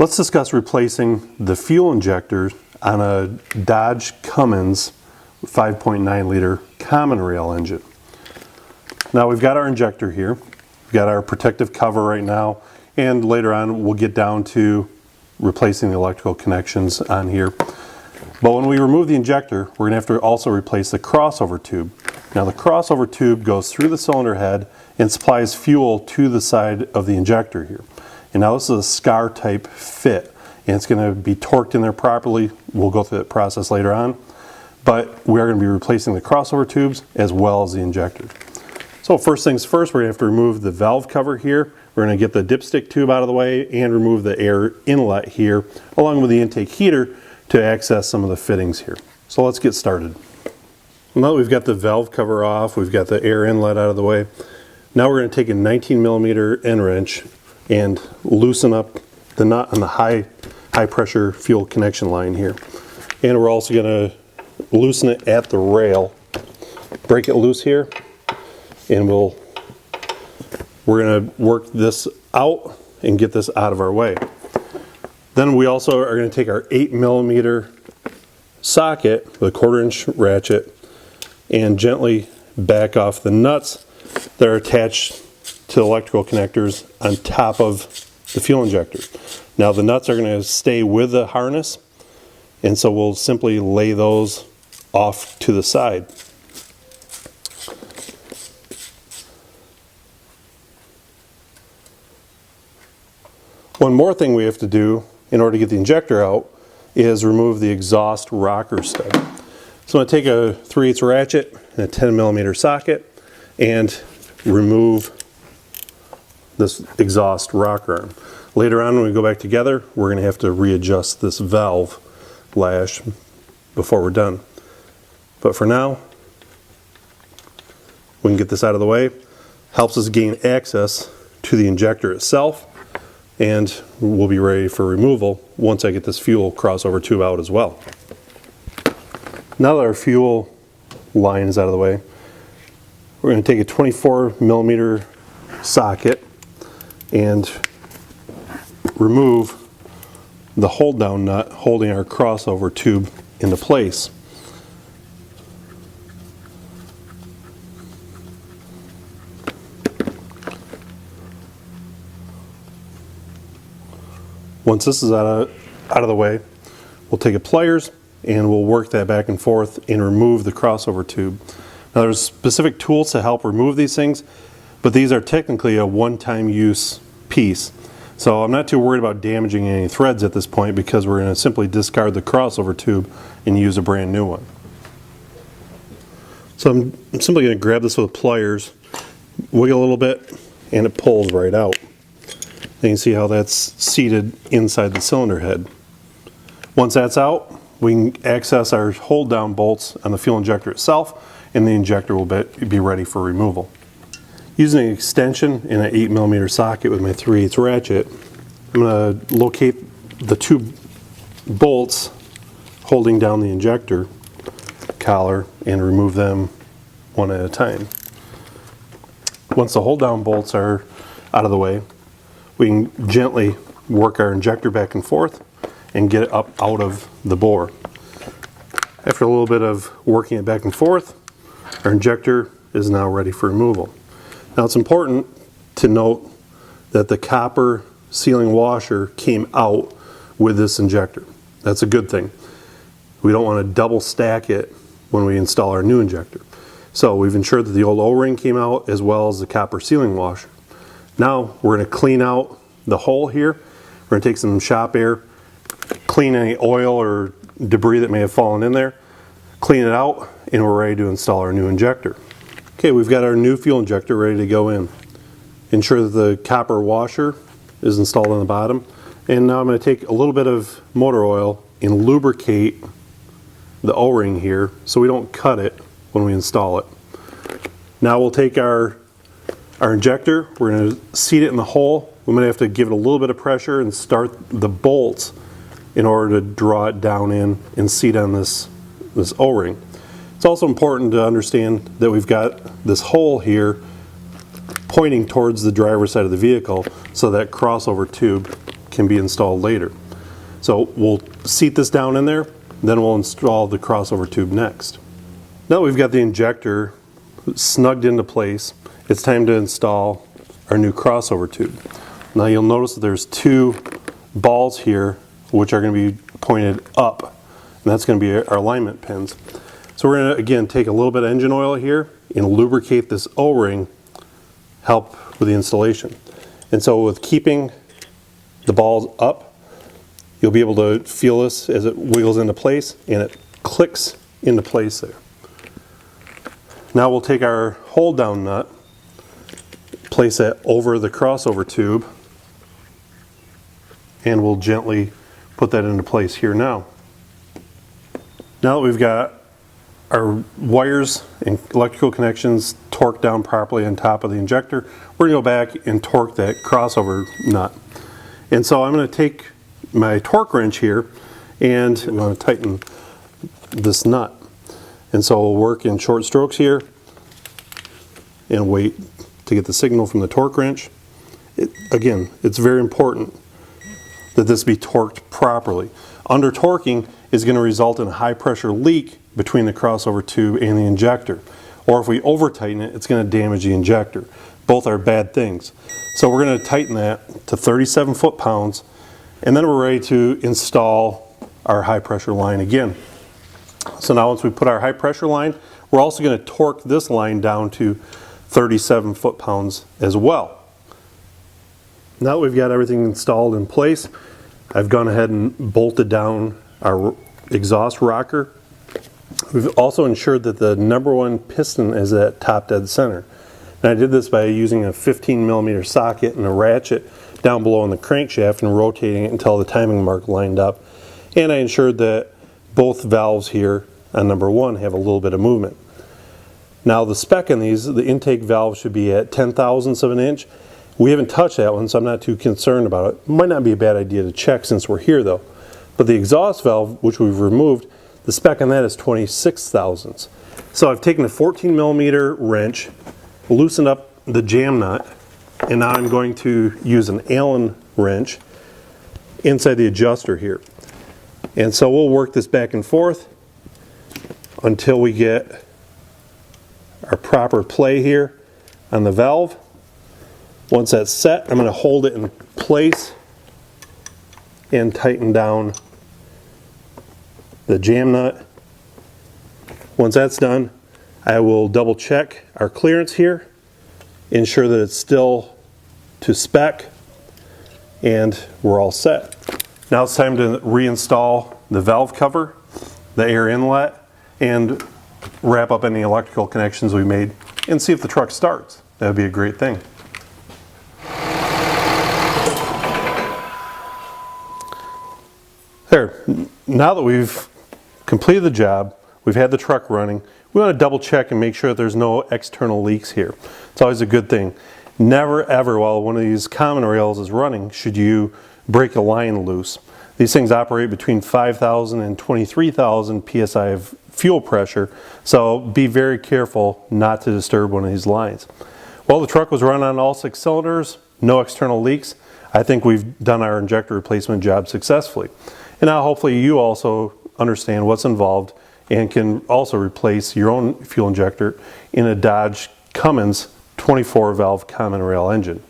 Let's discuss replacing the fuel injector on a Dodge Cummins 5.9 liter common rail engine. Now we've got our injector here, we've got our protective cover right now, and later on we'll get down to replacing the electrical connections on here. But when we remove the injector, we're going to have to also replace the crossover tube. Now the crossover tube goes through the cylinder head and supplies fuel to the side of the injector here. And now this is a scar type fit, and it's going to be torqued in there properly. We'll go through that process later on. But we are going to be replacing the crossover tubes as well as the injector. So first things first, we're going to have to remove the valve cover here. We're going to get the dipstick tube out of the way and remove the air inlet here, along with the intake heater to access some of the fittings here. So let's get started. Now that we've got the valve cover off, we've got the air inlet out of the way. Now we're going to take a 19mm end wrench and loosen up the nut on the high pressure fuel connection line here. And we're also going to loosen it at the rail. Break it loose here, and we're going to work this out and get this out of our way. Then we also are going to take our 8mm socket with a 1/4-inch ratchet and gently back off the nuts that are attached to the electrical connectors on top of the fuel injector. Now the nuts are going to stay with the harness, and so we'll simply lay those off to the side. One more thing we have to do in order to get the injector out is remove the exhaust rocker stud. So I'm going to take a 3/8 ratchet and a 10mm socket and remove this exhaust rocker arm. Later on, when we go back together, we're going to have to readjust this valve lash before we're done. But for now, we can get this out of the way. Helps us gain access to the injector itself, and we'll be ready for removal once I get this fuel crossover tube out as well. Now that our fuel line is out of the way, we're going to take a 24mm socket and remove the hold down nut holding our crossover tube into place. Once this is out of the way, we'll take a pliers and we'll work that back and forth and remove the crossover tube. Now there's specific tools to help remove these things, but these are technically a one-time use piece. So I'm not too worried about damaging any threads at this point because we're going to simply discard the crossover tube and use a brand new one. So I'm simply going to grab this with pliers, wiggle a little bit, and it pulls right out. You can see how that's seated inside the cylinder head. Once that's out, we can access our hold down bolts on the fuel injector itself, and the injector will be ready for removal. Using an extension in an 8mm socket with my 3/8 ratchet, I'm going to locate the two bolts holding down the injector collar and remove them one at a time. Once the hold down bolts are out of the way, we can gently work our injector back and forth and get it up out of the bore. After a little bit of working it back and forth, our injector is now ready for removal. Now it's important to note that the copper sealing washer came out with this injector. That's a good thing. We don't want to double stack it when we install our new injector. So we've ensured that the old O-ring came out as well as the copper sealing washer. Now we're going to clean out the hole here. We're going to take some shop air, clean any oil or debris that may have fallen in there, clean it out, and we're ready to install our new injector. Okay, we've got our new fuel injector ready to go in. Ensure that the copper washer is installed on the bottom. And now I'm going to take a little bit of motor oil and lubricate the O-ring here so we don't cut it when we install it. Now we'll take our injector, we're going to seat it in the hole. We might have to give it a little bit of pressure and start the bolts in order to draw it down in and seat on this O-ring. It's also important to understand that we've got this hole here pointing towards the driver's side of the vehicle so that crossover tube can be installed later. So we'll seat this down in there, then we'll install the crossover tube next. Now that we've got the injector snugged into place, it's time to install our new crossover tube. Now you'll notice that there's two balls here which are going to be pointed up, and that's going to be our alignment pins. So we're going to again take a little bit of engine oil here and lubricate this O-ring, help with the installation. And so with keeping the balls up, you'll be able to feel this as it wiggles into place, and it clicks into place there. Now we'll take our hold down nut, place it over the crossover tube, and we'll gently put that into place here now. Now that we've got our wires and electrical connections torqued down properly on top of the injector, we're going to go back and torque that crossover nut. And so I'm going to take my torque wrench here and I'm going to tighten this nut. And so we'll work in short strokes here and wait to get the signal from the torque wrench. Again, it's very important that this be torqued properly. Under torquing is going to result in a high pressure leak between the crossover tube and the injector. Or if we over tighten it, it's going to damage the injector. Both are bad things. So we're going to tighten that to 37 foot-pounds, and then we're ready to install our high pressure line again. So now once we put our high pressure line, we're also going to torque this line down to 37 foot-pounds as well. Now that we've got everything installed in place, I've gone ahead and bolted down our exhaust rocker. We've also ensured that the #1 piston is at top dead center. And I did this by using a 15mm socket and a ratchet down below in the crankshaft and rotating it until the timing mark lined up. And I ensured that both valves here on #1 have a little bit of movement. Now the spec on these, the intake valve should be at 0.010 of an inch. We haven't touched that one, so I'm not too concerned about it. Might not be a bad idea to check since we're here though. But the exhaust valve, which we've removed, the spec on that is 26 thousandths. So I've taken a 14mm wrench, loosened up the jam nut, and now I'm going to use an Allen wrench inside the adjuster here. And so we'll work this back and forth until we get our proper play here on the valve. Once that's set, I'm going to hold it in place and tighten down the jam nut. Once that's done, I will double check our clearance here, ensure that it's still to spec, and we're all set. Now it's time to reinstall the valve cover, the air inlet, and wrap up any electrical connections we made and see if the truck starts. That would be a great thing. There, now that we've completed the job, we've had the truck running, we want to double check and make sure that there's no external leaks here. It's always a good thing. Never ever while one of these common rails is running should you break a line loose. These things operate between 5,000 and 23,000 psi of fuel pressure, so be very careful not to disturb one of these lines. Well, the truck was running on all 6 cylinders, no external leaks. I think we've done our injector replacement job successfully. And now hopefully you also understand what's involved and can also replace your own fuel injector in a Dodge Cummins 24 valve common rail engine.